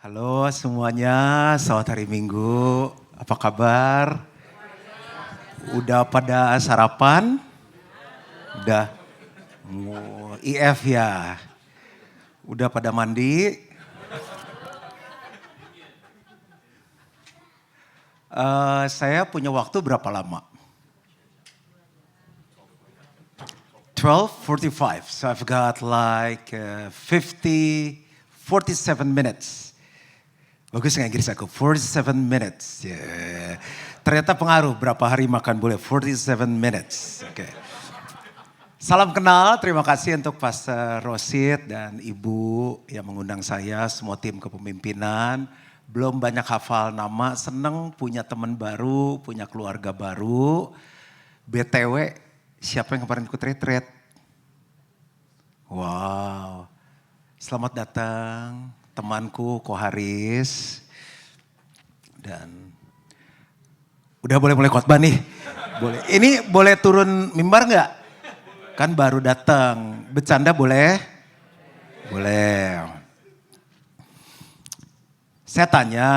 Halo semuanya, selamat hari Minggu. Apa kabar? Udah pada sarapan? Udah. IF ya. Udah pada mandi? Saya punya waktu berapa lama? 12:45. So I've got like 47 minutes. Bagus nggak Inggris aku? 47 minutes. Yeah. Ternyata pengaruh berapa hari makan boleh. 47 minutes. Oke. Salam kenal, terima kasih untuk Pastor Rosid dan Ibu yang mengundang saya, semua tim kepemimpinan. Belum banyak hafal nama, seneng punya teman baru, punya keluarga baru. BTW, siapa yang kemarin ikut retreat? Wow, selamat datang temanku Koharis. Dan udah boleh khotbah nih? Boleh. Ini boleh turun mimbar nggak? Kan baru datang. Bercanda boleh? Boleh. Saya tanya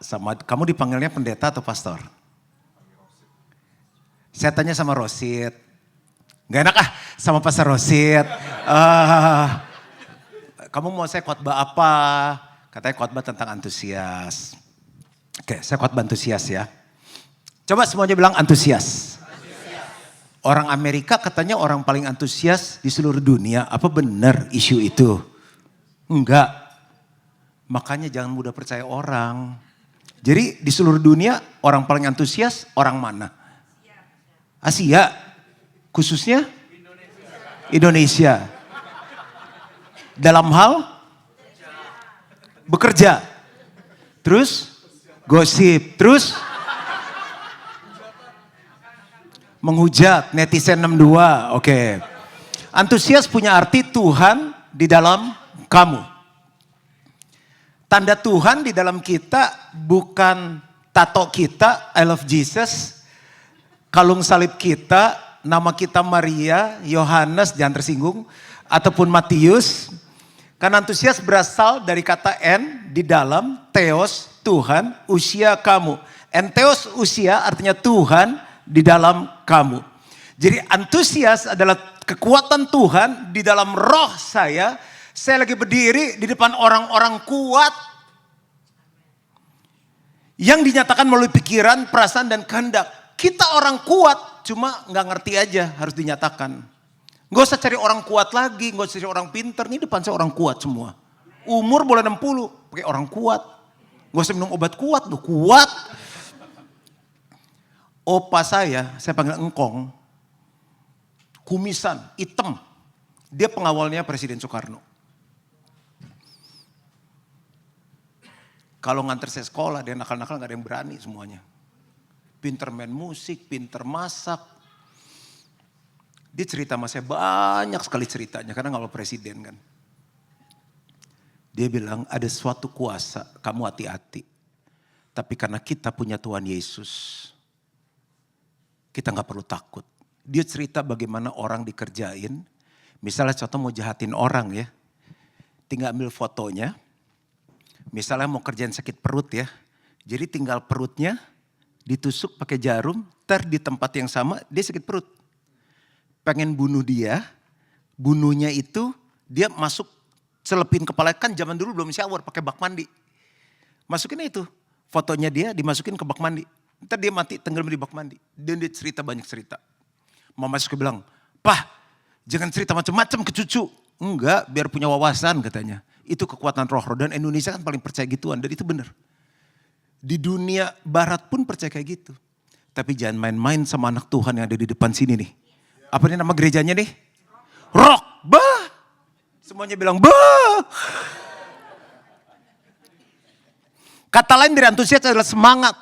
sama, kamu dipanggilnya pendeta atau pastor? Saya tanya sama Rosid. Gak enak sama Pastor Rosid. Kamu mau saya khotbah apa? Katanya khotbah tentang antusias. Oke, saya khotbah antusias ya. Coba semuanya bilang antusias. Orang Amerika katanya orang paling antusias di seluruh dunia. Apa benar isu itu? Enggak. Makanya jangan mudah percaya orang. Jadi di seluruh dunia orang paling antusias orang mana? Asia. Khususnya Indonesia. Dalam hal bekerja. Terus gosip. Terus menghujat, netizen 62. Oke. Antusias punya arti Tuhan di dalam kamu. Tanda Tuhan di dalam kita bukan tato kita, I love Jesus. Kalung salib kita, nama kita Maria, Yohanes, jangan tersinggung. Ataupun Matius. Karena antusias berasal dari kata en, di dalam, theos, Tuhan, usia kamu. Entheos usia artinya Tuhan di dalam kamu. Jadi antusias adalah kekuatan Tuhan di dalam roh saya. Saya lagi berdiri di depan orang-orang kuat. Yang dinyatakan melalui pikiran, perasaan dan kehendak. Kita orang kuat cuma gak ngerti aja harus dinyatakan. Gak usah cari orang kuat lagi, gak usah cari orang pinter. Ini depan saya orang kuat semua. Umur boleh 60, pakai orang kuat. Gak usah minum obat kuat, lu kuat. Opa saya panggil engkong. Kumisan, hitam. Dia pengawalnya Presiden Soekarno. Kalau nganter saya sekolah, dia nakal-nakal gak ada yang berani semuanya. Pinter main musik, pinter masak. Dia cerita sama saya banyak sekali ceritanya karena kalau presiden kan. Dia bilang ada suatu kuasa, kamu hati-hati. Tapi karena kita punya Tuhan Yesus, kita gak perlu takut. Dia cerita bagaimana orang dikerjain. Misalnya contoh mau jahatin orang ya. Tinggal ambil fotonya. Misalnya mau kerjain sakit perut ya. Jadi tinggal perutnya ditusuk pakai jarum. Di tempat yang sama dia sakit perut. Pengen bunuh dia, bunuhnya itu dia masuk selepin kepala, kan zaman dulu belum shower pakai bak mandi. Masukin itu, fotonya dia dimasukin ke bak mandi. Ntar dia mati tenggelam di bak mandi. Dan dia cerita banyak cerita. Mama suka bilang, "Pah, jangan cerita macam-macam ke cucu." Enggak, biar punya wawasan katanya. Itu kekuatan roh. Dan Indonesia kan paling percaya gituan dan itu benar. Di dunia barat pun percaya kayak gitu. Tapi jangan main-main sama anak Tuhan yang ada di depan sini nih. Apa ini nama gerejanya nih? Rock. Bah. Semuanya bilang bah. Kata lain dari antusias adalah semangat.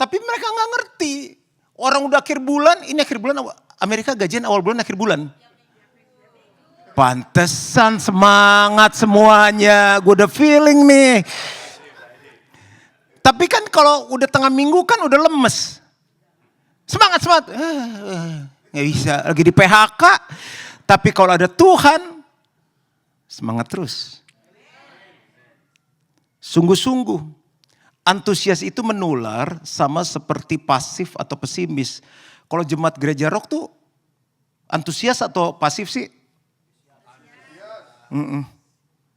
Tapi mereka gak ngerti. Orang udah akhir bulan, ini akhir bulan Amerika gajian awal bulan akhir bulan. Pantesan semangat semuanya. Gue udah feeling nih. Tapi kan kalau udah tengah minggu kan udah lemes. Semangat. Nggak bisa, lagi di PHK. Tapi kalau ada Tuhan, semangat terus. Sungguh-sungguh. Antusias itu menular sama seperti pasif atau pesimis. Kalau jemaat gereja rock tuh antusias atau pasif sih?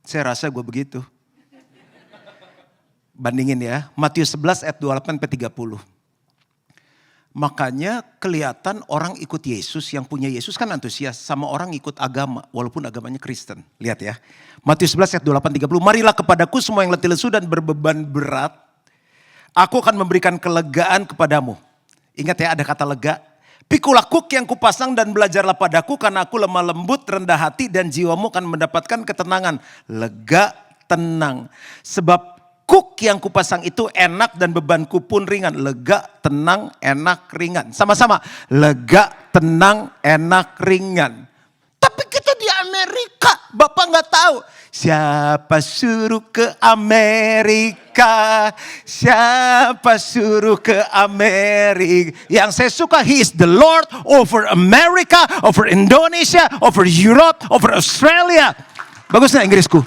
Saya rasa gue begitu. Bandingin ya, Matius 11 ayat 28-30. Makanya kelihatan orang ikut Yesus, yang punya Yesus kan antusias. Sama orang ikut agama, walaupun agamanya Kristen. Lihat ya, Matius 11 ayat 28-30. Marilah kepadaku semua yang letih lesu dan berbeban berat. Aku akan memberikan kelegaan kepadamu. Ingat ya, ada kata lega. Pikulah kuk yang kupasang dan belajarlah padaku, karena aku lemah lembut, rendah hati, dan jiwamu akan mendapatkan ketenangan. Lega, tenang. Sebab kuk yang kupasang itu enak dan bebanku pun ringan. Lega, tenang, enak, ringan. Sama-sama. Lega, tenang, enak, ringan. Tapi kita di Amerika, Bapak nggak tahu. Siapa suruh ke Amerika? Siapa suruh ke Amerika? Yang saya suka, He is the Lord over America, over Indonesia, over Europe, over Australia. Bagus nggak Inggrisku?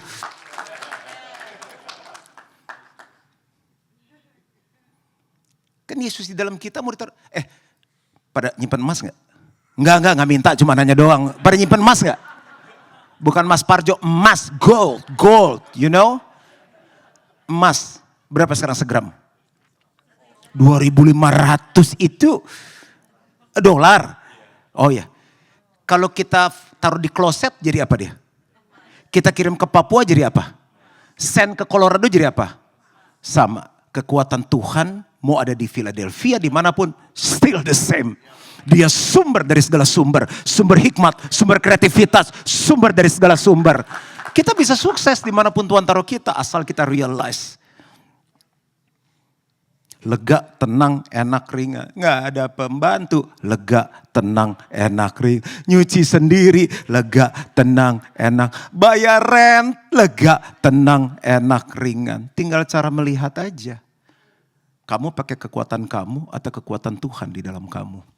Kan Yesus di dalam kita mau ditaruh. Pada nyimpen emas nggak? Enggak minta, cuma nanya doang. Pada nyimpen emas nggak? Bukan Mas Parjo, emas, gold, you know? Emas, berapa sekarang segram? 2.500 itu dolar. Oh ya, kalau kita taruh di kloset jadi apa dia? Kita kirim ke Papua jadi apa? Send ke Colorado jadi apa? Sama, kekuatan Tuhan mau ada di Philadelphia, dimanapun, still the same. Dia sumber dari segala sumber. Sumber hikmat, sumber kreativitas, sumber dari segala sumber. Kita bisa sukses dimanapun Tuhan taruh kita, asal kita realize. Lega, tenang, enak, ringan. Nggak ada pembantu. Lega, tenang, enak, ringan. Nyuci sendiri, lega, tenang, enak. Bayar rent, lega, tenang, enak, ringan. Tinggal cara melihat aja. Kamu pakai kekuatan kamu atau kekuatan Tuhan di dalam kamu.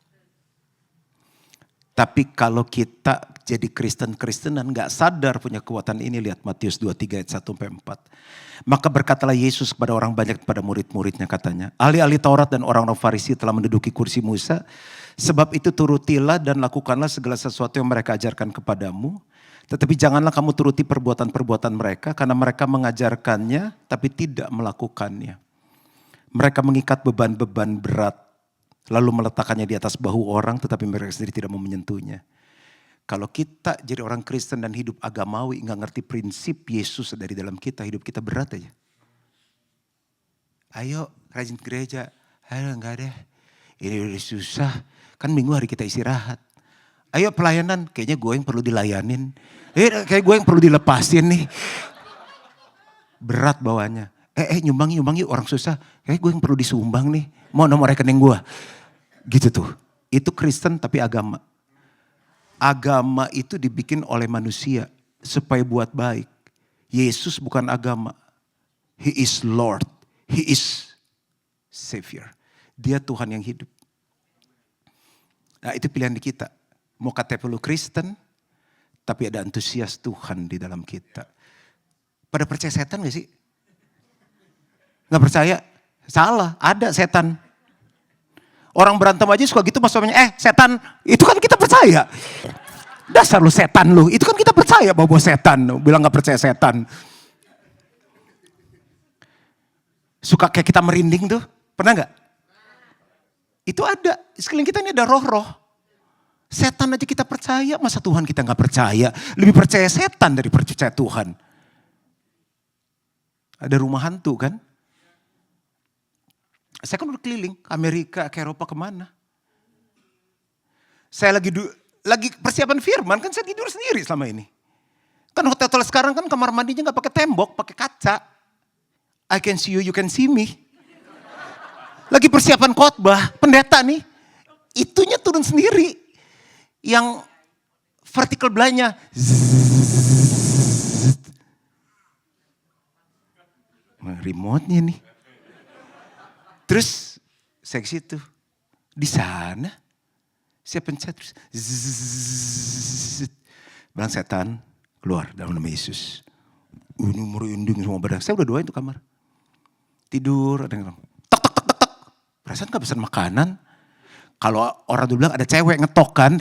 Tapi kalau kita jadi Kristen-Kristenan gak sadar punya kekuatan ini, lihat Matius 23 ayat 1-4. Maka berkatalah Yesus kepada orang banyak, kepada murid-muridnya katanya. Ahli-ahli Taurat dan orang-orang Farisi telah menduduki kursi Musa. Sebab itu turutilah dan lakukanlah segala sesuatu yang mereka ajarkan kepadamu. Tetapi janganlah kamu turuti perbuatan-perbuatan mereka, karena mereka mengajarkannya tapi tidak melakukannya. Mereka mengikat beban-beban berat, lalu meletakkannya di atas bahu orang, tetapi mereka sendiri tidak mau menyentuhnya. Kalau kita jadi orang Kristen dan hidup agamawi, nggak ngerti prinsip Yesus dari dalam kita, hidup kita berat aja. Ayo rajin gereja, ayo nggak deh, ini udah susah, kan minggu hari kita istirahat. Ayo pelayanan, kayaknya gue yang perlu dilayanin, kayak gue yang perlu dilepasin nih. Berat bawahnya. Nyumbang yuk orang susah, kayak gue yang perlu disumbang nih, mau nomor rekening gue. Gitu tuh, itu Kristen tapi agama. Agama itu dibikin oleh manusia supaya buat baik. Yesus bukan agama. He is Lord, He is Savior. Dia Tuhan yang hidup. Nah itu pilihan di kita. Mau KTP lu Kristen, tapi ada antusias Tuhan di dalam kita. Pada percaya setan gak sih? Gak percaya? Salah, ada setan. Orang berantem aja suka gitu pas suaminya, setan, itu kan kita percaya. Dasar lu setan lu, itu kan kita percaya bahwa setan. Bilang gak percaya setan. Suka kayak kita merinding tuh, pernah gak? Itu ada, sekeliling kita ini ada roh-roh. Setan aja kita percaya, masa Tuhan kita gak percaya? Lebih percaya setan dari percaya Tuhan. Ada rumah hantu kan? Saya kan udah keliling Amerika, ke Eropa, kemana. Saya lagi persiapan firman, kan saya tidur sendiri selama ini. Kan hotel sekarang kan kamar mandinya gak pakai tembok, pakai kaca. I can see you, you can see me. Lagi persiapan khotbah, pendeta nih. Itunya turun sendiri. Yang vertical belanya. Remote-nya nih. Terus saya ke situ, di sana saya pencet terus, bilang setan keluar dalam nama Yesus. Ini merinding semua badan. Saya udah doain tuh kamar. Tidur, ada yang tek tek tek tek tek. Perasaan gak pesan makanan. Kalau orang dulu bilang ada cewek ngetok kan,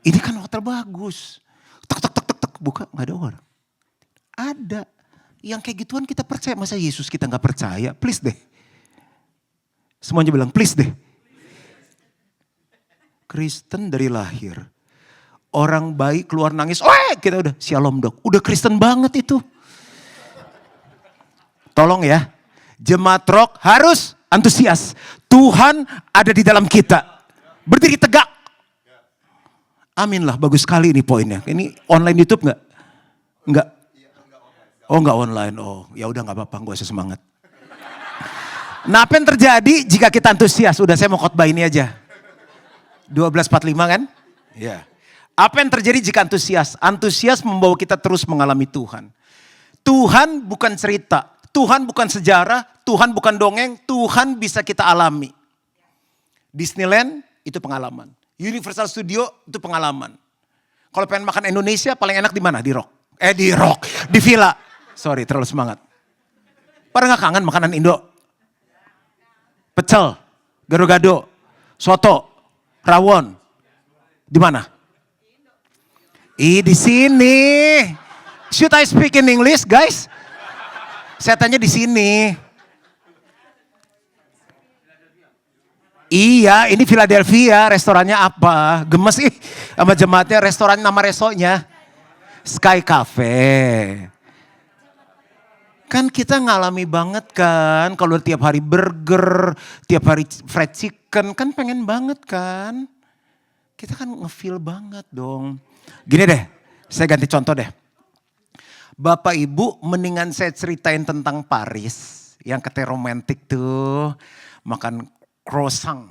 ini kan hotel bagus. Tek tek tek tek tek, buka gak ada orang. Ada. Yang kayak gituan kita percaya, masa Yesus kita gak percaya? Please deh. Semuanya bilang please deh. Kristen dari lahir. Orang baik keluar nangis, kita udah shalom dok. Udah Kristen banget itu. Tolong ya, jemaat rock harus antusias. Tuhan ada di dalam kita. Berdiri tegak. Amin lah, bagus sekali ini poinnya. Ini online YouTube nggak? Nggak. Oh nggak online. Oh ya udah nggak apa-apa, gak usah semangat. Nah apa yang terjadi jika kita antusias? Udah saya mau khotbah ini aja. 12:45 kan? Ya. Apa yang terjadi jika antusias? Antusias membawa kita terus mengalami Tuhan. Tuhan bukan cerita, Tuhan bukan sejarah, Tuhan bukan dongeng, Tuhan bisa kita alami. Disneyland itu pengalaman. Universal Studio itu pengalaman. Kalau pengen makan Indonesia paling enak di mana? Di Rock. Di Villa. Sorry terlalu semangat. Pada gak kangen makanan Indo? Pecel, gado-gado, soto, rawon. Di mana? Di sini. Should I speak in English, guys? Saya tanya di sini. Iya, ini Philadelphia, restorannya apa? Gemes sama jemaatnya, restoran nama restonya Sky Cafe. Kan kita ngalami banget kan, kalau tiap hari burger, tiap hari fried chicken, kan pengen banget kan. Kita kan ngefeel banget dong. Gini deh, saya ganti contoh deh. Bapak Ibu mendingan saya ceritain tentang Paris, yang katanya romantis tuh, makan croissant.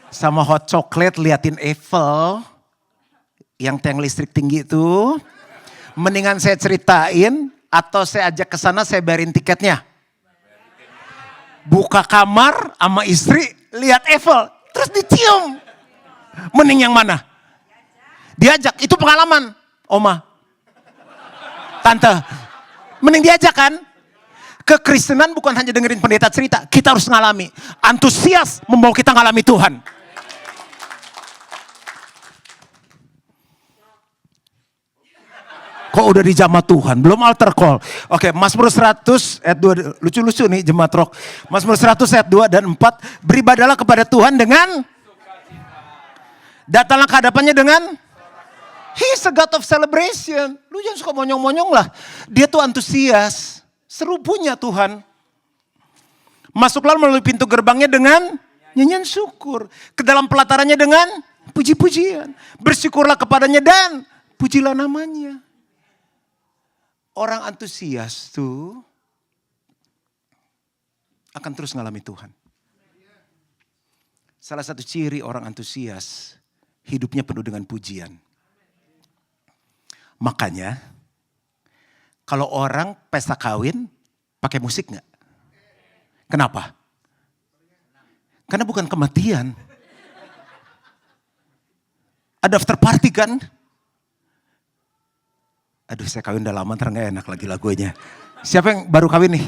Sama hot chocolate liatin Eiffel, yang tiang listrik tinggi tuh. Mendingan saya ceritain, atau saya ajak ke sana saya bayarin tiketnya. Buka kamar sama istri, lihat Eiffel, terus dicium. Mending yang mana? Diajak, itu pengalaman. Oma, tante, mending diajak kan? Kekristenan bukan hanya dengerin pendeta cerita, kita harus ngalami. Antusias membawa kita ngalami Tuhan. Kok udah di jamaah Tuhan, belum altar call. Oke, Mazmur 100 ayat 2, lucu-lucu nih jemaat rock. Mazmur 100 ayat 2 dan 4, beribadalah kepada Tuhan dengan, datanglah ke hadapannya dengan, He's a God of celebration. Lu jangan suka monyong-monyong lah. Dia tuh antusias, seru punya Tuhan. Masuklah melalui pintu gerbangnya dengan nyanyian syukur. Ke dalam pelatarannya dengan puji-pujian. Bersyukurlah kepadanya dan pujilah namanya. Orang antusias tuh akan terus ngalami Tuhan. Salah satu ciri orang antusias, hidupnya penuh dengan pujian. Makanya, kalau orang pesta kawin, pakai musik gak? Kenapa? Karena bukan kematian. Ada after party kan? Aduh saya kawin udah lama, ntar gak enak lagi lagunya. Siapa yang baru kawin nih?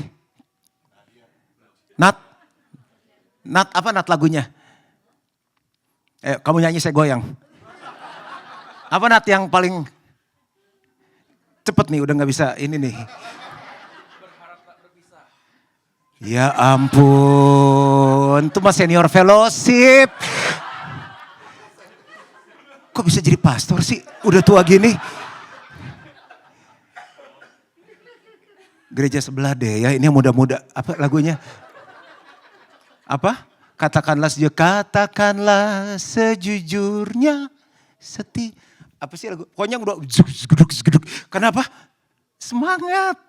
Nat? Nat apa Nat lagunya? Kamu nyanyi saya goyang. Apa Nat yang paling cepet nih, udah gak bisa ini nih. Ya ampun, itu mas senior fellowship. Kok bisa jadi pastor sih, udah tua gini. Gereja sebelah deh ya, ini yang muda-muda. Apa lagunya? Apa? Katakanlah sejujurnya seti. Apa sih lagu? Pokoknya udah geduk. Kenapa? Semangat.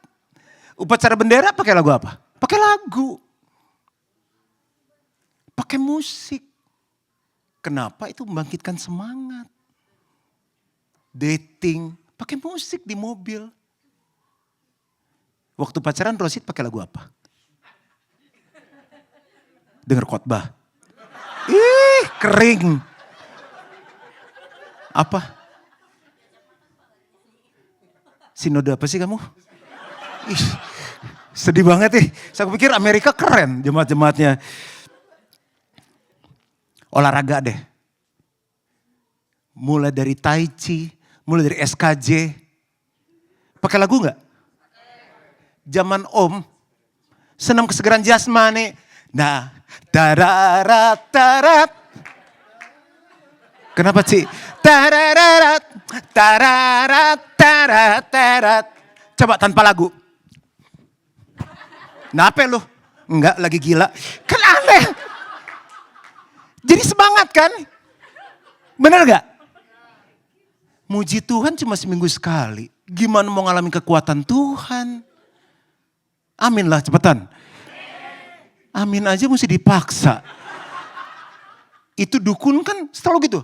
Upacara bendera pakai lagu apa? Pakai lagu. Pakai musik. Kenapa? Itu membangkitkan semangat. Dating, pakai musik di mobil. Waktu pacaran Rosid pakai lagu apa? Dengar khotbah. Ih, kering. Apa? Sinode apa sih kamu? Ih, Sedih banget nih. Saya pikir Amerika keren jemaat-jemaatnya. Olahraga deh. Mulai dari Tai Chi, mulai dari SKJ. Pakai lagu nggak? Zaman Om, senam kesegaran jasmani. Nah, tararat tarat. Kenapa sih? Tararat tararat tarat tarat. Coba tanpa lagu. Kenapa lu? Enggak, lagi gila. Kan aneh. Jadi semangat kan? Bener gak? Muji Tuhan cuma seminggu sekali. Gimana mau ngalamin kekuatan Tuhan? Amin lah cepetan. Amin aja mesti dipaksa. Itu dukun kan selalu gitu.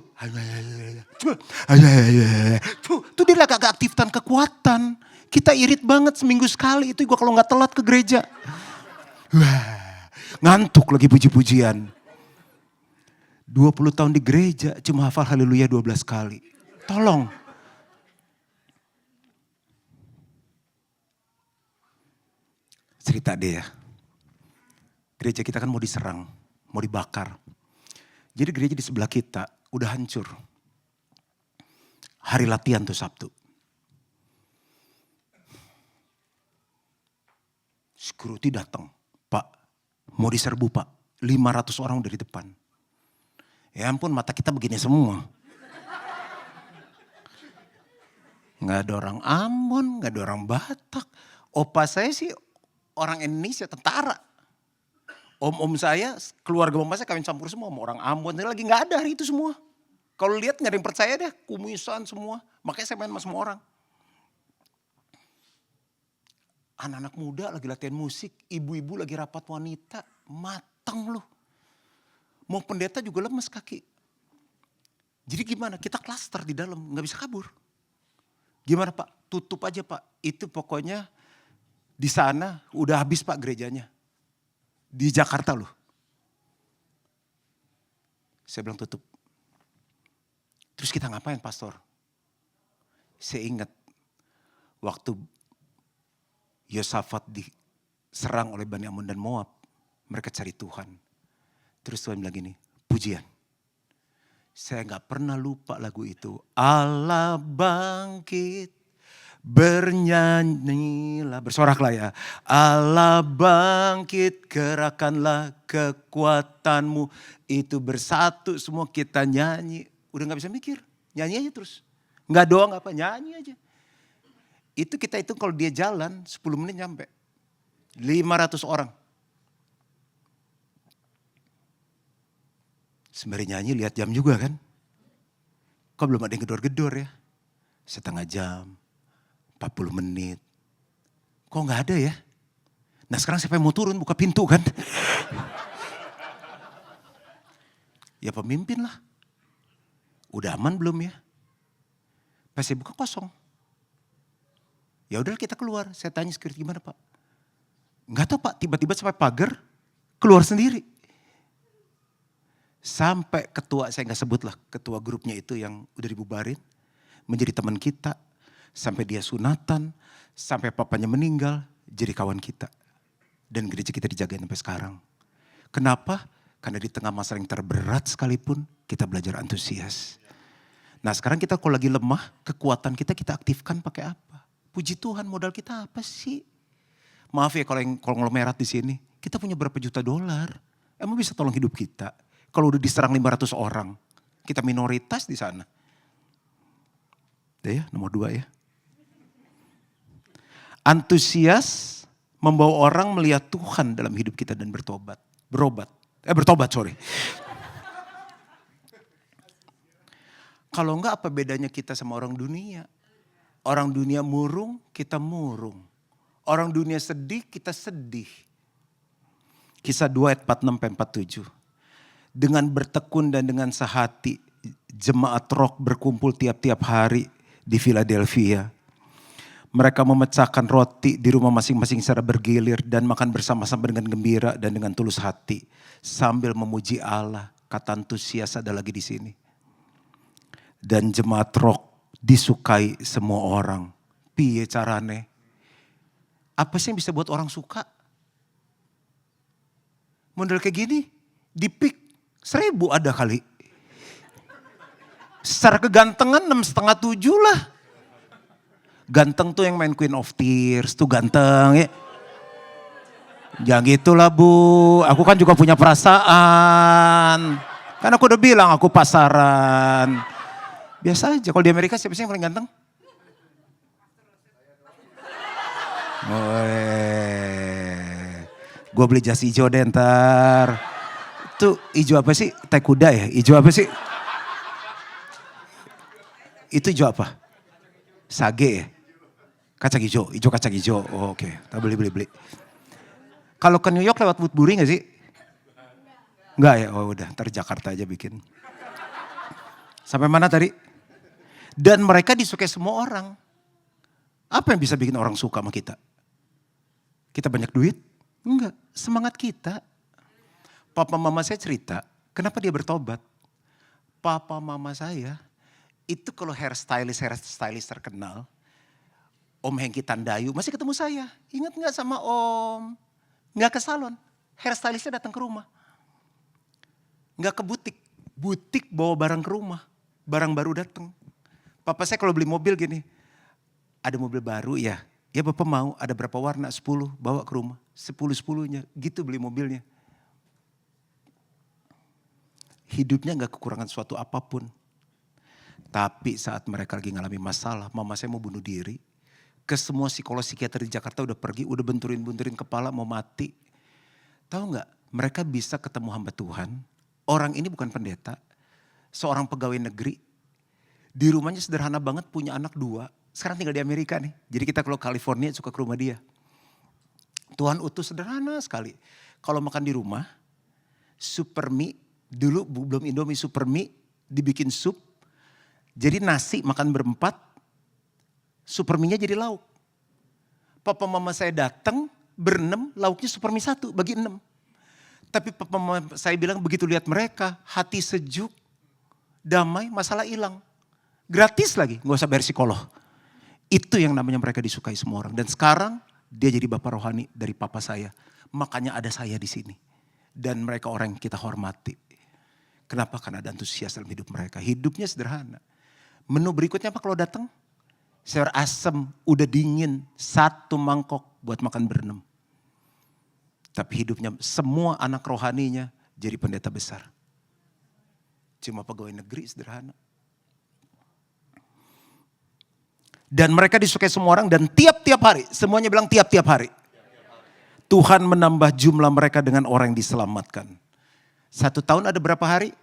Tuh dia agak aktifkan kekuatan. Kita irit banget seminggu sekali. Itu gua kalau gak telat ke gereja. Wah, ngantuk lagi puji-pujian. 20 tahun di gereja cuma hafal haleluya 12 kali. Tolong. Cerita deh ya. Gereja kita kan mau diserang, mau dibakar. Jadi gereja di sebelah kita udah hancur. Hari latihan tuh Sabtu. Security datang, Pak, mau diserbu Pak, 500 orang dari depan. Ya ampun mata kita begini semua. Nggak ada orang Ambon, nggak ada orang Batak. Opa saya sih orang Indonesia, tentara. Om-om saya, keluarga mama saya kawin campur semua. Sama orang Ambon, saya lagi nggak ada hari itu semua. Kalau lihat nggak ada yang percaya deh, kumisan semua. Makanya saya main sama semua orang. Anak-anak muda lagi latihan musik, ibu-ibu lagi rapat wanita, matang loh. Mau pendeta juga lemes kaki. Jadi gimana? Kita klaster di dalam, nggak bisa kabur. Gimana Pak? Tutup aja Pak. Itu pokoknya di sana udah habis Pak gerejanya. Di Jakarta loh. Saya bilang tutup. Terus kita ngapain pastor? Saya ingat waktu Yosafat diserang oleh Bani Amun dan Moab. Mereka cari Tuhan. Terus Tuhan bilang gini, pujian. Saya gak pernah lupa lagu itu. Allah bangkit, bernyanyilah, bersoraklah ya. Allah bangkit, gerakanlah kekuatanmu. Itu bersatu semua kita nyanyi. Udah gak bisa mikir, nyanyi aja terus. Gak doang apa, nyanyi aja. Itu kita hitung kalau dia jalan 10 menit nyampe. 500 orang. Sembari nyanyi lihat jam juga kan. Kok belum ada yang gedor-gedor ya. Setengah jam, 40 menit. Kok gak ada ya. Nah sekarang siapa yang mau turun buka pintu kan. Ya pemimpin lah. Udah aman belum ya. Pas saya buka kosong. Ya udah kita keluar. Saya tanya security gimana Pak. Gak tahu Pak, tiba-tiba sampai pagar keluar sendiri. Sampai ketua, saya gak sebut lah, ketua grupnya itu yang udah dibubarin. Menjadi teman kita. Sampai dia sunatan, sampai papanya meninggal, jadi kawan kita. Dan gereja kita dijagain sampai sekarang. Kenapa? Karena di tengah masalah yang terberat sekalipun, kita belajar antusias. Nah sekarang kita kalau lagi lemah, kekuatan kita aktifkan pakai apa? Puji Tuhan, modal kita apa sih? Maaf ya kalau konglomerat di sini, kita punya berapa juta dolar? Emang bisa tolong hidup kita? Kalau udah diserang 500 orang, kita minoritas di sana. Udah ya, nomor 2 ya. Antusias membawa orang melihat Tuhan dalam hidup kita dan bertobat. Bertobat. Kalau enggak apa bedanya kita sama orang dunia? Orang dunia murung, kita murung. Orang dunia sedih, kita sedih. Kisah 2 ayat 46-47. Dengan bertekun dan dengan sehati, jemaat roh berkumpul tiap-tiap hari di Philadelphia. Mereka memecahkan roti di rumah masing-masing secara bergilir dan makan bersama-sama dengan gembira dan dengan tulus hati. Sambil memuji Allah, kata antusias ada lagi di sini. Dan jemaat roh disukai semua orang. Piye carane? Apa sih yang bisa buat orang suka? Model kayak gini, di pick 1000 ada kali. Secara kegantengan 6,5-7 lah. Ganteng tuh yang main Queen of Tears tuh ganteng ya. Jangan gitulah Bu, aku kan juga punya perasaan. Kan aku udah bilang aku pasaran. Biasa aja, kalau di Amerika siapa sih yang paling ganteng? Gue beli jas hijau deh ntar. Itu hijau apa sih? Teh kuda ya? Hijau apa sih? Itu hijau apa? Sage ya? Kacang hijau, hijau kacang hijau. Oh, oke, kita beli. Kalau ke New York lewat Woodbury gak sih? Enggak ya? Oh udah, ntar Jakarta aja bikin. Sampai mana tadi? Dan mereka disukai semua orang. Apa yang bisa bikin orang suka sama kita? Kita banyak duit? Enggak, semangat kita. Papa mama saya cerita, kenapa dia bertobat? Papa mama saya, itu kalau hairstylist terkenal, Om Hengki Tandayu masih ketemu saya. Ingat gak sama Om? Gak ke salon, hairstylistnya datang ke rumah. Gak ke butik, butik bawa barang ke rumah. Barang baru datang. Papa saya kalau beli mobil gini, ada mobil baru ya. Ya Bapak mau ada berapa warna? 10 bawa ke rumah. 10-10-nya gitu beli mobilnya. Hidupnya gak kekurangan suatu apapun. Tapi saat mereka lagi ngalami masalah, mama saya mau bunuh diri. Ke semua psikolog psikiater di Jakarta udah pergi, udah benturin kepala mau mati. Tahu gak? Mereka bisa ketemu hamba Tuhan. Orang ini bukan pendeta. Seorang pegawai negeri. Di rumahnya sederhana banget, punya anak 2. Sekarang tinggal di Amerika nih. Jadi kita kalau California suka ke rumah dia. Tuhan utuh sederhana sekali. Kalau makan di rumah, super mie, dulu belum Indomie, super mie, dibikin sup. Jadi nasi makan berempat, super mie-nya jadi lauk. Papa mama saya datang, berenam, lauknya super mie 1, bagi 6. Tapi papa mama saya bilang begitu lihat mereka, hati sejuk, damai, masalah hilang. Gratis lagi, gak usah bayar psikolog. Itu yang namanya mereka disukai semua orang. Dan sekarang dia jadi bapak rohani dari papa saya. Makanya ada saya di sini. Dan mereka orang yang kita hormati. Kenapa? Karena ada antusias dalam hidup mereka. Hidupnya sederhana. Menu berikutnya apa kalau datang? Sayur asem, udah dingin. 1 mangkok buat makan berenam. Tapi hidupnya semua anak rohaninya jadi pendeta besar. Cuma pegawai negeri sederhana. Dan mereka disukai semua orang dan tiap-tiap hari. Semuanya bilang tiap-tiap hari. Tuhan menambah jumlah mereka dengan orang yang diselamatkan. 1 tahun ada berapa hari?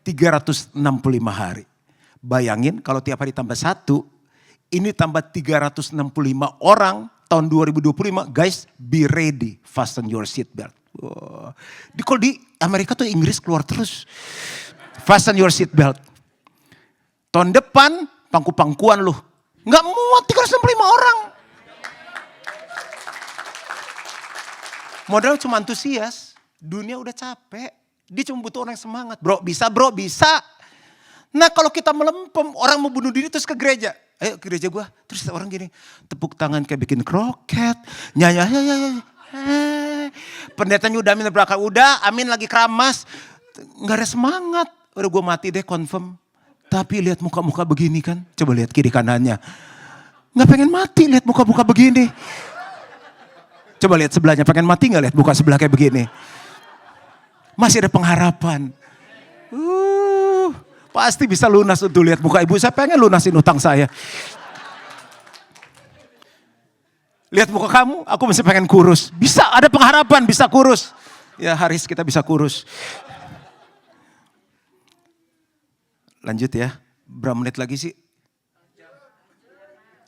365 hari. Bayangin kalau tiap hari tambah 1. Ini tambah 365 orang tahun 2025. Guys, be ready. Fasten your seatbelt. Wow. Kalau di Amerika tuh Inggris keluar terus. Fasten your seatbelt. Tahun depan pangku-pangkuan loh. Nggak muat 365 orang. Modal cuma antusias. Dunia udah capek. Dia cuma butuh orang yang semangat. Bro bisa. Nah kalau kita melempem, orang mau bunuh diri terus ke gereja. Ayo ke gereja gue. Terus orang gini, tepuk tangan kayak bikin kroket. Nyanyi. Pendetanya udah amin belakang. Udah amin lagi keramas. Nggak ada semangat. Udah gue mati deh confirm. Tapi lihat muka-muka begini kan. Coba lihat kiri kanannya. Gak pengen mati lihat muka-muka begini. Coba lihat sebelahnya. Pengen mati gak lihat muka sebelah kayak begini. Masih ada pengharapan. Pasti bisa lunas untuk lihat muka ibu. Saya pengen lunasin utang saya. Lihat muka kamu. Aku masih pengen kurus. Bisa ada pengharapan bisa kurus. Ya Haris kita bisa kurus. Lanjut ya, berapa menit lagi sih?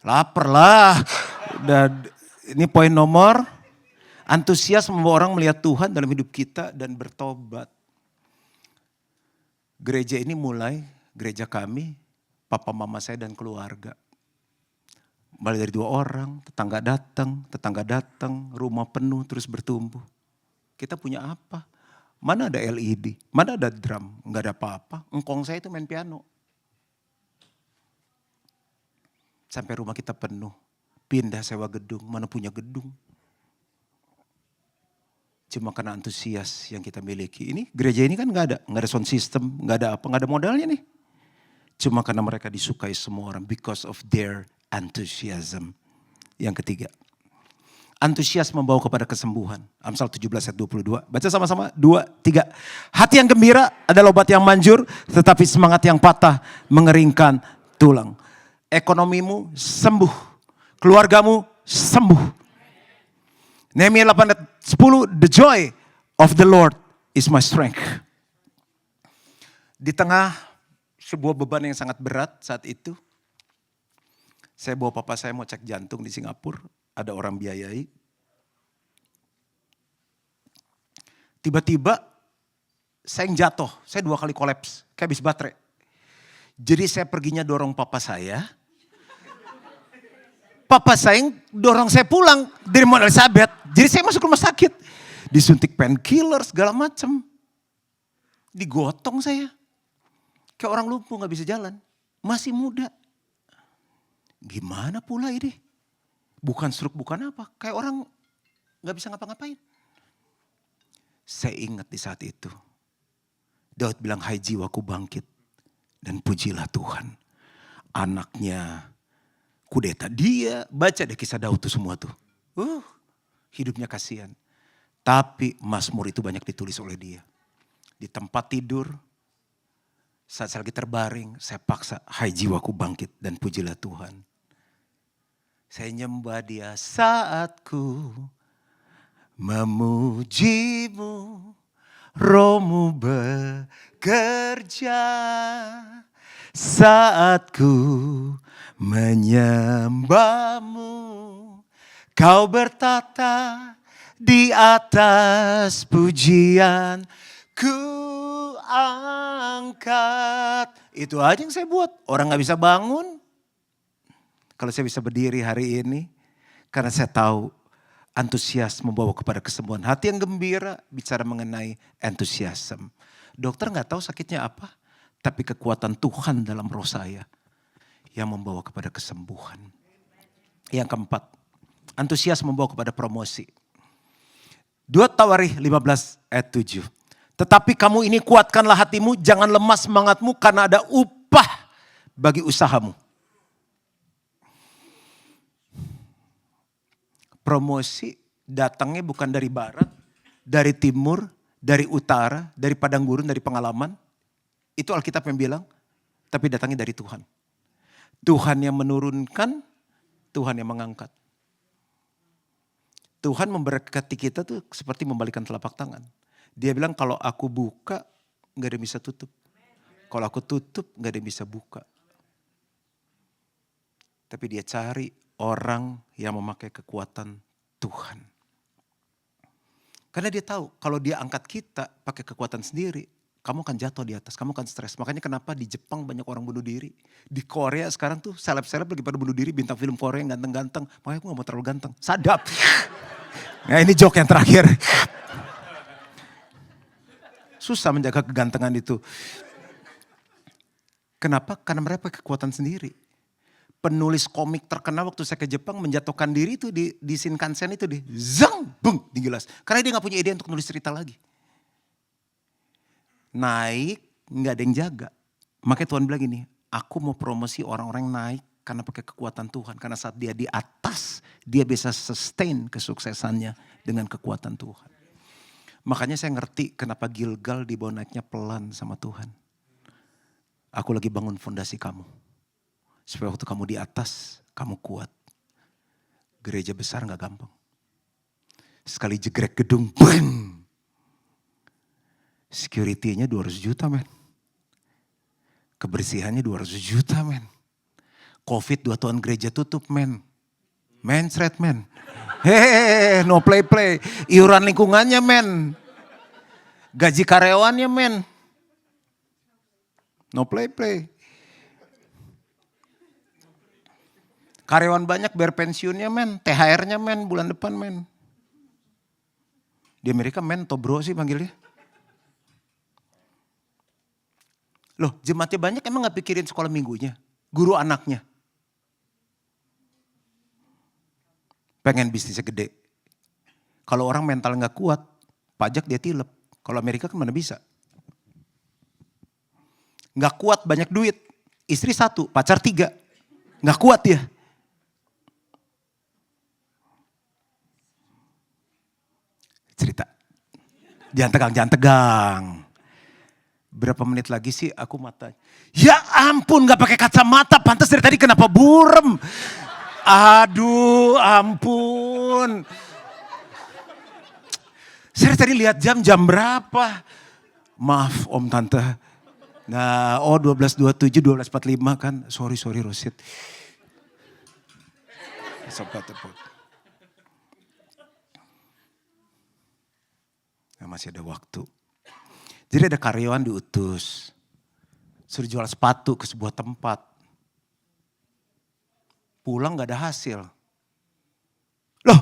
Laper lah. Dan ini poin nomor, antusias membawa orang melihat Tuhan dalam hidup kita dan bertobat. Gereja ini mulai, gereja kami, papa mama saya dan keluarga. Mulai dari 2 orang, tetangga datang, rumah penuh terus bertumbuh. Kita punya apa? Mana ada LED, mana ada drum, nggak ada apa-apa. Engkong saya itu main piano. Sampai rumah kita penuh. pindah sewa gedung, mana punya gedung. Cuma karena antusias yang kita miliki. Ini gereja ini kan nggak ada sound system, nggak ada apa, nggak ada modalnya nih. Cuma karena mereka disukai semua orang because of their enthusiasm. Yang ketiga, antusias membawa kepada kesembuhan. Amsal 17 ayat 22. Baca sama-sama. 2, 3. Hati yang gembira adalah obat yang manjur, tetapi semangat yang patah mengeringkan tulang. Ekonomimu sembuh. Keluargamu sembuh. Nehemia 8 ayat 10. The joy of the Lord is my strength. Di tengah sebuah beban yang sangat berat saat itu, saya bawa papa saya mau cek jantung di Singapura. Ada orang biayai. Tiba-tiba saya yang jatuh. Saya 2 kali kolaps. Kayak habis baterai. Jadi saya perginya dorong papa saya. Papa saya yang dorong saya pulang dari Mount Elizabeth. Jadi saya masuk rumah sakit. Disuntik painkiller segala macam. Digotong saya. Kayak orang lumpuh gak bisa jalan. Masih muda. Gimana pula ini? Bukan stroke, bukan apa. Kayak orang gak bisa ngapa-ngapain. Saya ingat di saat itu. Daud bilang, hai jiwaku bangkit. Dan pujilah Tuhan. Anaknya kudeta. Dia baca deh kisah Daud itu semua tuh. Hidupnya kasihan. Tapi Mazmur itu banyak ditulis oleh dia. Di tempat tidur. Saat saya lagi terbaring. Saya paksa, hai jiwaku bangkit dan pujilah Tuhan. Saya nyembah dia saat ku memujimu, rohmu bekerja. Saat ku menyembahmu, kau bertata di atas pujian. Ku angkat. Itu aja yang saya buat. Orang gak bisa bangun. Kalau saya bisa berdiri hari ini, karena saya tahu antusias membawa kepada kesembuhan. Hati yang gembira bicara mengenai entusiasme. Dokter gak tahu sakitnya apa, tapi kekuatan Tuhan dalam roh saya yang membawa kepada kesembuhan. Yang keempat, antusias membawa kepada promosi. 2 Tawarikh 15 ayat 7. Tetapi kamu ini kuatkanlah hatimu, jangan lemah semangatmu karena ada upah bagi usahamu. Promosi datangnya bukan dari barat, dari timur, dari utara, dari padang gurun, dari pengalaman. Itu Alkitab yang bilang, tapi datangnya dari Tuhan. Tuhan yang menurunkan, Tuhan yang mengangkat. Tuhan memberkati kita tuh seperti membalikan telapak tangan. Dia bilang kalau aku buka, gak ada yang bisa tutup. Kalau aku tutup, gak ada yang bisa buka. Tapi dia cari orang yang memakai kekuatan Tuhan. Karena dia tahu kalau dia angkat kita pakai kekuatan sendiri, kamu akan jatuh di atas, kamu akan stres. Makanya kenapa di Jepang banyak orang bunuh diri. Di Korea sekarang tuh seleb-seleb lagi pada bunuh diri, bintang film Korea yang ganteng-ganteng. Makanya aku gak mau terlalu ganteng, sadap. Nah ini joke yang terakhir. Susah menjaga kegantengan itu. Kenapa? Karena mereka pakai kekuatan sendiri. Penulis komik terkenal waktu saya ke Jepang menjatuhkan diri itu di Shinkansen itu di zang, bung, digilas. Karena dia gak punya ide untuk nulis cerita lagi. Naik, gak ada yang jaga. Makanya Tuhan bilang gini, aku mau promosi orang-orang naik karena pakai kekuatan Tuhan. Karena saat dia di atas, dia bisa sustain kesuksesannya dengan kekuatan Tuhan. Makanya saya ngerti kenapa Gilgal dibawa naiknya pelan sama Tuhan. Aku lagi bangun fondasi kamu. Supaya waktu kamu di atas, kamu kuat. Gereja besar gak gampang. Sekali jegrek gedung, bang. Security-nya 200 juta men. Kebersihannya 200 juta men. Covid 2 tahun gereja tutup men. Mensret men. Hehehe, no play. Iuran lingkungannya men. Gaji karyawannya men. No play. Karyawan banyak bayar pensiunnya men. THR-nya men bulan depan men. Di Amerika men atau bro sih panggilnya. Loh jemaatnya banyak emang gak pikirin sekolah minggunya. Guru anaknya. pengen bisnisnya gede. Kalau orang mental nggak kuat, pajak dia tilep. Kalau Amerika kan mana bisa. Nggak kuat banyak duit, istri 1, pacar 3. Nggak kuat dia. Cerita. Jangan tegang. Berapa menit lagi sih aku mata. Ya ampun gak pakai kacamata, pantas dari tadi kenapa burem. Aduh ampun. Saya tadi lihat jam berapa. Maaf om tante. Nah 12.27, 12.45 kan. Sorry Rosid. Sobat tepuk. Nah, masih ada waktu. Jadi ada karyawan diutus. Suruh jual sepatu ke sebuah tempat. Pulang gak ada hasil. Loh,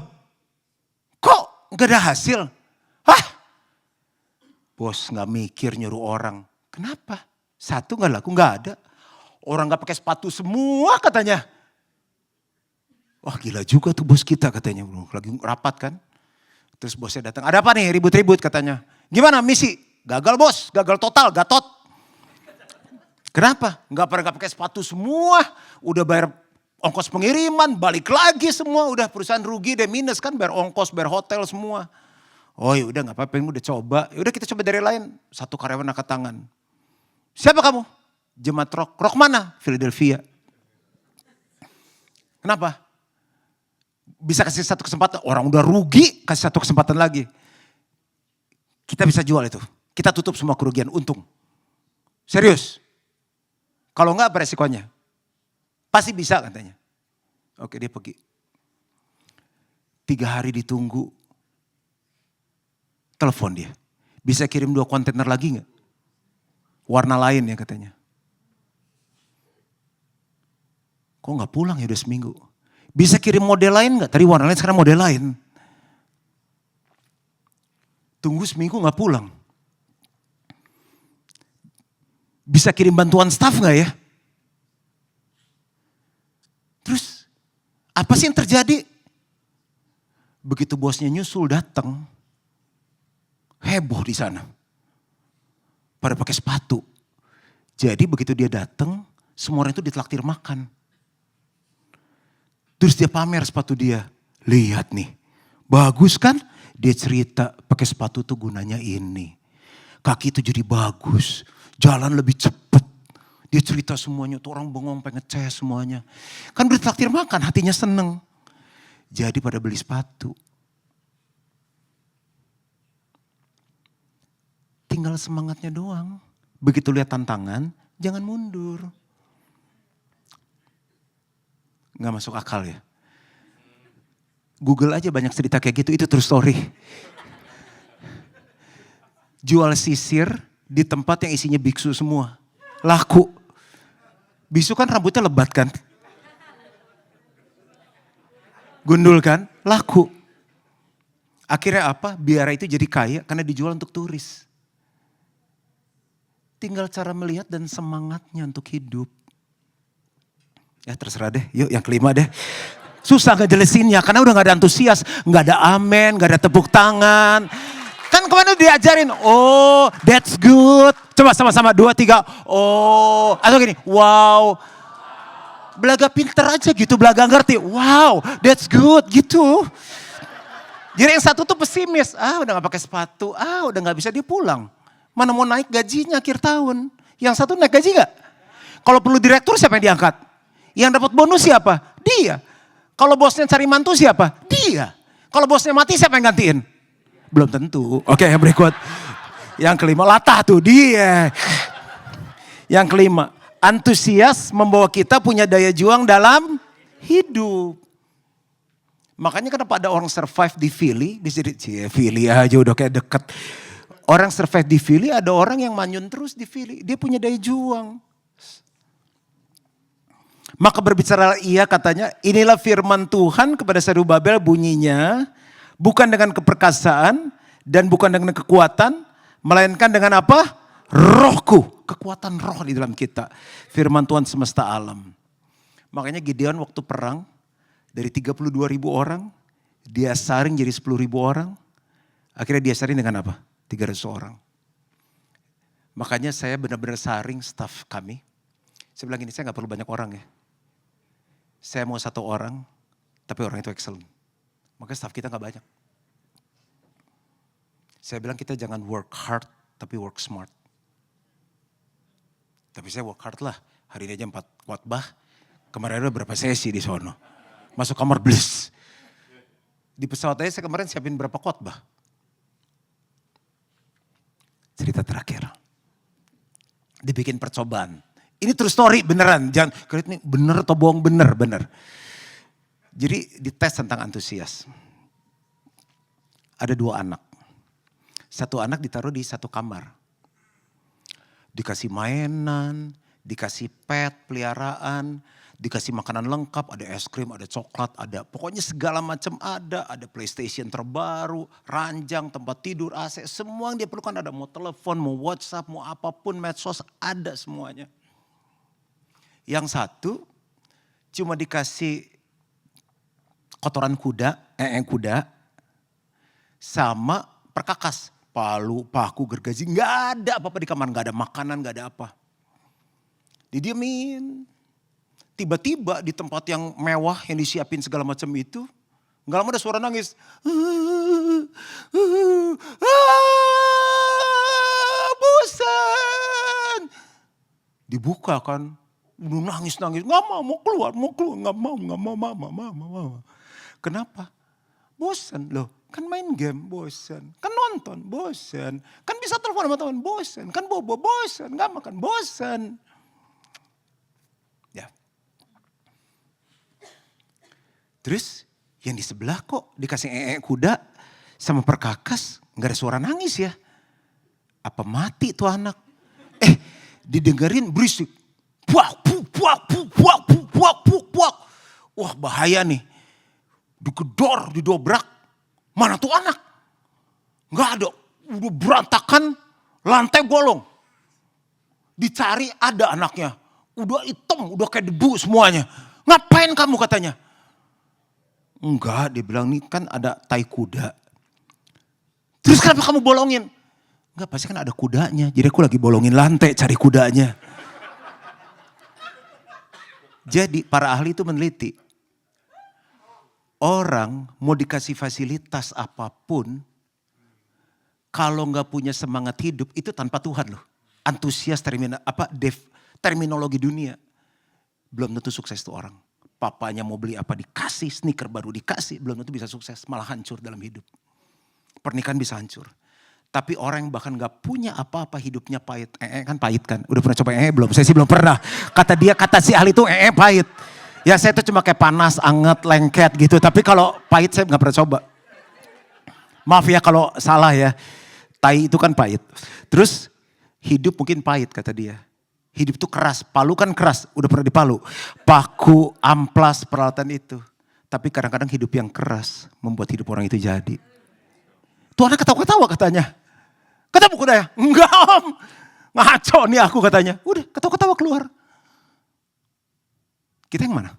kok gak ada hasil? Hah? Bos gak mikir nyuruh orang. Kenapa? Satu gak laku, gak ada. Orang gak pakai sepatu semua katanya. Wah gila juga tuh bos kita katanya. Lagi rapat kan. Terus bosnya datang, ada apa nih ribut-ribut katanya. Gimana misi? Gagal bos, gagal total, gatot. Kenapa? Gak pakai sepatu semua. Udah bayar ongkos pengiriman, balik lagi semua. Udah perusahaan rugi deh minus kan, bayar ongkos, bayar hotel semua. Oh ya udah gak apa-apa, udah coba. Udah kita coba dari lain. Satu karyawan angkat tangan. Siapa kamu? Jemaat Rock. Rock mana? Philadelphia. Kenapa? Bisa kasih satu kesempatan, orang udah rugi, kasih satu kesempatan lagi. Kita bisa jual itu. Kita tutup semua kerugian, untung. Serius. Kalau enggak apa resikonya? Pasti bisa katanya. Oke dia pergi. 3 hari ditunggu. Telepon dia. Bisa kirim 2 kontainer lagi enggak? Warna lain ya katanya. Kok enggak pulang ya udah seminggu? Bisa kirim model lain enggak? Tadi warna lain sekarang model lain. Tunggu seminggu enggak pulang. Bisa kirim bantuan staff enggak ya? Terus apa sih yang terjadi? Begitu bosnya nyusul datang, heboh di sana. Pada pakai sepatu. Jadi begitu dia datang, semua orang itu ditraktir makan. Terus dia pamer sepatu dia. Lihat nih, bagus kan? Dia cerita pakai sepatu tuh gunanya ini. Kaki itu jadi bagus, jalan lebih cepat. Dia cerita semuanya, tuh orang bengong pengen ngeceh semuanya. Kan udah traktir makan, hatinya seneng. Jadi pada beli sepatu. Tinggal semangatnya doang. Begitu lihat tantangan, jangan mundur. Gak masuk akal ya. Google aja banyak cerita kayak gitu, itu true story. Jual sisir di tempat yang isinya biksu semua. Laku. Bisu kan rambutnya lebat kan. Gundul kan, laku. Akhirnya apa? Biara itu jadi kaya karena dijual untuk turis. Tinggal cara melihat dan semangatnya untuk hidup. Ya terserah deh, yuk yang kelima deh. Susah ngejelasinnya karena udah gak ada antusias. Gak ada amen, gak ada tepuk tangan. Kan kemarin diajarin, oh that's good. Coba sama-sama 2, 3, oh. Atau gini, wow. Belaga pinter aja gitu, belaga ngerti. Wow, that's good gitu. Jadi yang satu tuh pesimis, udah gak pakai sepatu, udah gak bisa dia pulang. Mana mau naik gajinya akhir tahun. Yang satu naik gaji gak? Kalau perlu direktur siapa yang diangkat? Yang dapat bonus siapa? Dia. Kalau bosnya cari mantu siapa? Dia. Kalau bosnya mati siapa yang gantiin? Belum tentu. Oke yang berikut. Yang kelima, latah tuh dia. Yang kelima, antusias membawa kita punya daya juang dalam hidup. Makanya kenapa ada orang survive di Philly, bisa di Philly aja udah kayak deket. Orang survive di Philly, ada orang yang manyun terus di Philly. Dia punya daya juang. Maka berbicara ia katanya, inilah firman Tuhan kepada Zerubabel bunyinya, bukan dengan keperkasaan dan bukan dengan kekuatan, melainkan dengan apa? Rohku, kekuatan roh di dalam kita. Firman Tuhan semesta alam. Makanya Gideon waktu perang, dari 32.000 orang, Dia saring jadi 10.000 orang. Akhirnya dia saring dengan apa? 300 orang. Makanya saya benar-benar saring staff kami. Saya bilang gini, saya gak perlu banyak orang ya. Saya mau 1 orang, tapi orang itu excellent. Maka staff kita gak banyak. Saya bilang kita jangan work hard, tapi work smart. Tapi saya work hard lah. Hari ini aja 4 khotbah. Kemarin ada berapa sesi di sono. Masuk kamar blis. Di pesawat aja saya kemarin siapin berapa khotbah. Cerita terakhir. Dibikin percobaan. Ini true story beneran. Jangan, ini bener atau bohong, bener. Jadi dites tentang antusias. Ada 2 anak. 1 anak ditaruh di 1 kamar. Dikasih mainan, dikasih pet, peliharaan, dikasih makanan lengkap, ada es krim, ada coklat, ada pokoknya segala macam ada PlayStation terbaru, ranjang, tempat tidur, AC, semua yang dia perlukan ada. Mau telepon, mau WhatsApp, mau apapun, medsos, ada semuanya. Yang 1 cuma dikasih kotoran kuda, kuda, sama perkakas. Palu, paku, gergaji, nggak ada apa-apa di kamar, nggak ada makanan, nggak ada apa. Didiemin. Tiba-tiba di tempat yang mewah yang disiapin segala macam itu, nggak lama ada suara nangis. Bosan. Dibuka kan, udah nangis, nggak mau keluar, nggak mau. Kenapa? Bosan loh. Kan main game, bosan. Kan nonton, bosan. Kan bisa telepon sama teman, bosan. Kan bobo, bosan. Gak makan, bosan. Ya. Terus yang di sebelah kok dikasih kuda sama perkakas. Gak ada suara nangis ya. Apa mati tuh anak? Didengerin berisik. Puak. Wah bahaya nih. Digedor, didobrak. Mana tuh anak? Gak ada, udah berantakan, lantai bolong. Dicari ada anaknya, udah hitam, udah kayak debu semuanya. Ngapain kamu katanya? Enggak, dia bilang nih kan ada tai kuda. Terus kenapa kamu bolongin? Enggak, pasti kan ada kudanya, jadi aku lagi bolongin lantai cari kudanya. Jadi para ahli itu meneliti. Orang mau dikasih fasilitas apapun, kalau nggak punya semangat hidup itu tanpa Tuhan loh. Antusias terminologi dunia. Belum tentu sukses tuh orang. Papanya mau beli apa dikasih, sneaker baru dikasih, belum tentu bisa sukses, malah hancur dalam hidup. Pernikahan bisa hancur. Tapi orang yang bahkan nggak punya apa-apa hidupnya pahit. Kan pahit kan? Udah pernah coba belum? Saya sih belum pernah. Kata si ahli itu pahit. Ya saya tuh cuma kayak panas, anget, lengket gitu. Tapi kalau pahit saya gak pernah coba. Maaf ya kalau salah ya. Tai itu kan pahit. Terus hidup mungkin pahit kata dia. Hidup tuh keras, palu kan keras. Udah pernah dipalu. Paku, amplas, peralatan itu. Tapi kadang-kadang hidup yang keras membuat hidup orang itu jadi. Tuh anak ketawa-ketawa katanya. Ketemu kuda ya? Enggak om. Ngaco nih aku katanya. Udah ketawa-ketawa keluar. Kita yang mana?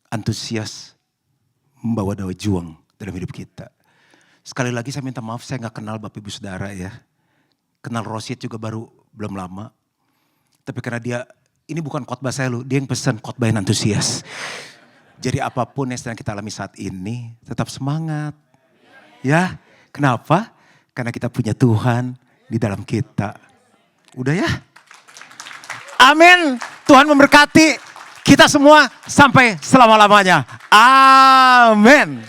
Antusias membawa dawa juang dalam hidup kita. Sekali lagi saya minta maaf saya gak kenal Bapak Ibu Saudara ya. Kenal Rosid juga belum lama. Tapi karena dia, ini bukan khotbah saya loh, dia yang pesan khotbah yang antusias. Jadi apapun yang sedang kita alami saat ini, tetap semangat. Ya, kenapa? Karena kita punya Tuhan di dalam kita. Udah ya? Amin. Tuhan memberkati kita semua sampai selama-lamanya. Amin.